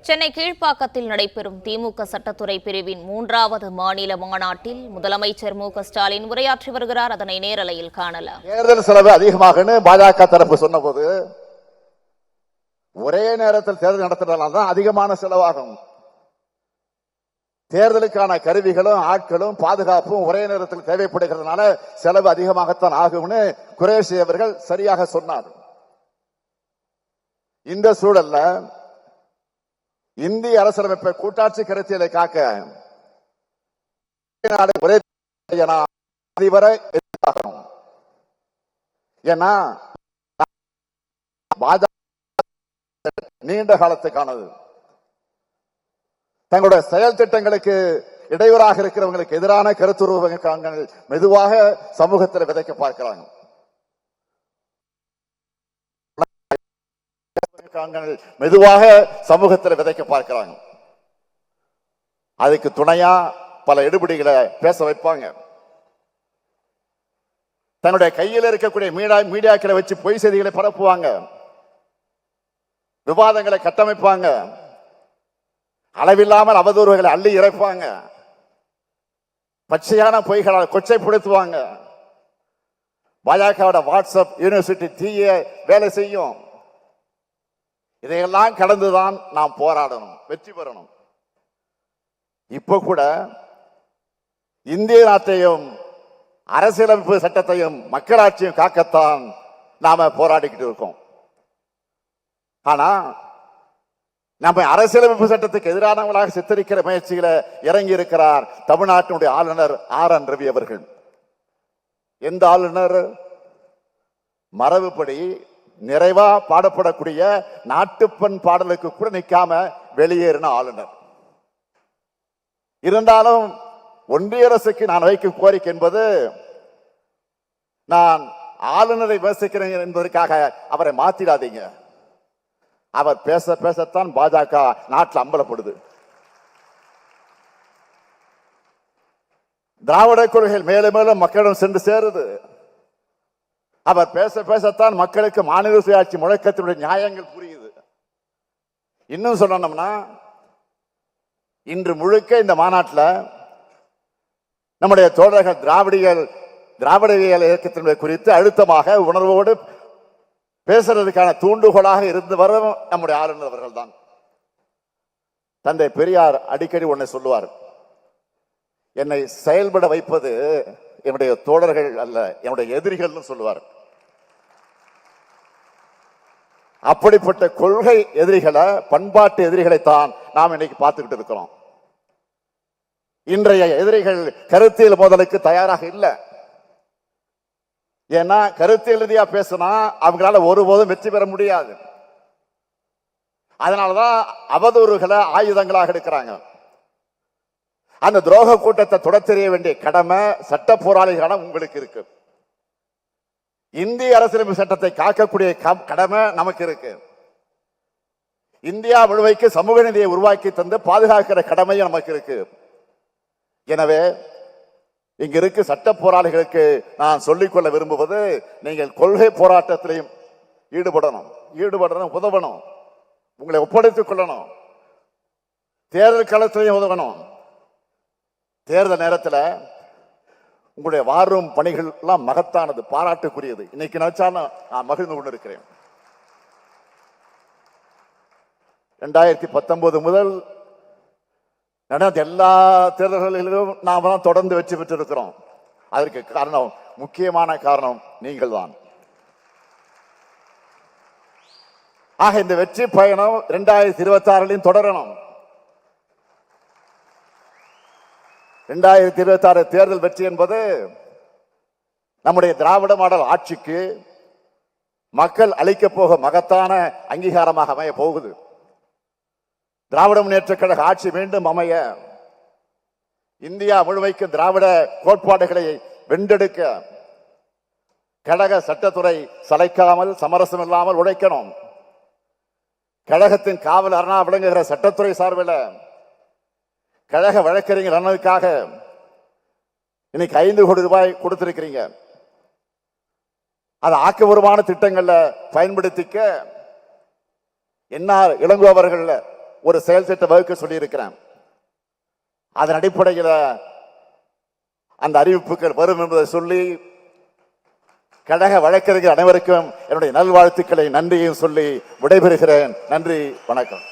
சென்னை கீழ்ப்பாக்கத்தில் நடைபெறும் திமுக சட்டத்துறை பிரிவின் 3வது மாநில மாநாட்டில் முதலமைச்சர் மு.க.ஸ்டாலின் உரையாற்றி வருகிறார். அதனை நேரலையில் காணலாம். தேர்தல் செலவு அதிகமாக பாஜக தரப்பு சொன்னபோது ஒரே நேரத்தில் தேர்தல் நடத்துறதுனால்தான் அதிகமான செலவாகும். தேர்தலுக்கான கருவிகளும் ஆட்களும் பாதுகாப்பும் ஒரே நேரத்தில் தேவைப்படுகிறதுனால செலவு அதிகமாகத்தான் ஆகும்னு குரேஷி அவர்கள் சரியாக சொன்னார். இந்த சூழல்ல இந்திய அரசியலமைப்பை கூட்டாட்சி கருத்தியலை காக்க ஒரே அதிபரை எதிர்பார்க்கணும். ஏன்னா பாஜக நீண்ட காலத்துக்கானது. தங்களுடைய செயல் திட்டங்களுக்கு இடையூறாக இருக்கிறவங்களுக்கு எதிரான கருத்துருவங்கள் மெதுவாக சமூகத்தில் விதைக்க பார்க்கிறாங்க. மெதுவாக சமூகத்தில் விதைக்க பார்க்கிறாங்க. அதுக்கு துணையா பல எடுபடிகளை பேச வைப்பாங்க. தன்னுடைய கையில் இருக்கக்கூடிய மீடியாக்களை வச்சு பொய் செய்திகளை பரப்புவாங்க. விவாதங்களை கட்டமைப்பாங்க. அளவில்லாமல் அவதூறுகளை அள்ளி இறைப்பாங்க. பச்சையான பொய்களால் கொச்சைப்படுத்துவாங்க. பாஜகவோட வாட்ஸ்அப் யூனிவர்சிட்டி தீய வேலை செய்யும். இதையெல்லாம் கடந்துதான் நாம் போராடணும், வெற்றி பெறணும். இப்ப கூட இந்திய நாட்டையும் அரசியலமைப்பு சட்டத்தையும் மக்களாட்சியும் காக்கத்தான் நாம போராடிக்கிட்டு இருக்கோம். ஆனா நம்ம அரசியலமைப்பு சட்டத்துக்கு எதிரானவங்களாக சித்தரிக்கிற முயற்சிகளை இறங்கி இருக்கிறார் தமிழ்நாட்டினுடைய ஆளுநர் RN ரவி அவர்கள். எந்த ஆளுநர்? மரபுப்படி நிறைவா பாடப்படக்கூடிய நாட்டுப்பண் பாடலுக்கு கூட நிற்காம வெளியேறின ஆளுநர். இருந்தாலும் ஒன்றிய அரசுக்கு நான் வைக்கும் கோரிக்கை என்பது, நான் ஆளுநரை விமர்சிக்கிறேன் என்பதற்காக அவரை மாத்திடாதீங்க. அவர் பேச பேசத்தான் பாஜக நாட்டில் அம்பலப்படுது. திராவிட கொள்கைகள் மேலும் மேலும் மக்களிடம் சென்று சேருது. அவர் பேச பேசத்தான் மக்களுக்கு மாநில சுயாட்சி முழக்கத்தினுடைய நியாயங்கள் புரியுது. இன்னும் சொல்லணும்னா, இன்று முழுக்க இந்த மாநாட்டில் நம்முடைய தோழர்கள் திராவிடவியல் இயக்கத்தினுடைய குறித்து அழுத்தமாக உணர்வோடு பேசுறதுக்கான தூண்டுகோலாக இருந்து வரும் நம்முடைய ஆளுநர் அவர்கள் தான். தந்தை பெரியார் அடிக்கடி ஒன்றை சொல்லுவார், என்னை செயல்பட வைப்பது என்னுடைய தோழர்கள் அல்ல, என்னுடைய எதிரிகள் சொல்லுவார். அப்படிப்பட்ட கொள்கை எதிரிகளை, பண்பாட்டு எதிரிகளைத்தான் நாம் இன்னைக்கு பார்த்துக்கிட்டு இருக்கிறோம். இன்றைய எதிரிகள் கருத்தியல் மோதலுக்கு தயாராக இல்லை. ஏன்னா கருத்தியல் ரீதியா பேசினா அவங்களால ஒருபோதும் வெற்றி பெற முடியாது. அதனாலதான் அவதூறுகளை ஆயுதங்களாக எடுக்கிறாங்க. அந்த துரோக கூட்டத்தை தொடத்தெறிய வேண்டிய கடமை சட்ட போராளிகளான உங்களுக்கு இருக்கு. இந்திய அரசியலமைப்பு சட்டத்தை காக்கக்கூடிய கடமை நமக்கு இருக்கு. இந்தியா முழுமைக்கு சமூக நீதியை உருவாக்கி தந்து பாதுகாக்கிற கடமையும் நமக்கு இருக்கு. எனவே இங்க இருக்கு சட்ட போராளிகளுக்கு நான் சொல்லிக்கொள்ள விரும்புவது, நீங்கள் கொள்கை போராட்டத்திலையும் ஈடுபடணும், உதவணும், உங்களை ஒப்படைத்துக் கொள்ளணும், தேர்தல் களத்திலையும் உதவணும். தேர்தல் நேரத்தில் உங்களுடைய வாரும் பணிகள் எல்லாம் மகத்தானது, பாராட்டுக்குரியது. இன்னைக்கு நினைச்சாலும் நான் மகிழ்ந்து கொண்டு இருக்கிறேன். 2019 முதல் நடந்த எல்லா தேர்தல்களிலும் நாம தான் தொடர்ந்து வெற்றி பெற்றிருக்கிறோம். அதற்கு காரணம், முக்கியமான காரணம் நீங்கள் தான். ஆக இந்த வெற்றி பயணம் 2026 தொடரணும். 2026 தேர்தல் வெற்றி என்பது நம்முடைய திராவிட மாடல் ஆட்சிக்கு மக்கள் அளிக்க போக மகத்தான அங்கீகாரமாக அமைய போகுது. திராவிட முன்னேற்ற கழக ஆட்சி மீண்டும் அமைய, இந்தியா முழுமைக்கும் திராவிட கோட்பாடுகளை வென்றெடுக்க கழக சட்டத்துறை சளைக்காமல் சமரசம் இல்லாமல் உழைக்கணும். கழகத்தின் காவல் அரணா விளங்குகிற சட்டத்துறை சார்பில் கழக வழக்கறிஞர் நலனுக்காக இன்னைக்கு 5 கோடி ரூபாய் கொடுத்திருக்கிறீங்க. அது ஆக்கபூர்வமான திட்டங்கள்ல பயன்படுத்திக்க என்ஆர் இளங்கோ அவர்கள் ஒரு செயல் திட்ட வகுக்க சொல்லியிருக்கிறேன். அதன் அடிப்படையில் அந்த அறிவிப்புகள் வரும் என்பதை சொல்லி கழக வழக்கறிஞர் அனைவருக்கும் என்னுடைய நல்வாழ்த்துக்களை நன்றியும் சொல்லி விடைபெறுகிறேன். நன்றி, வணக்கம்.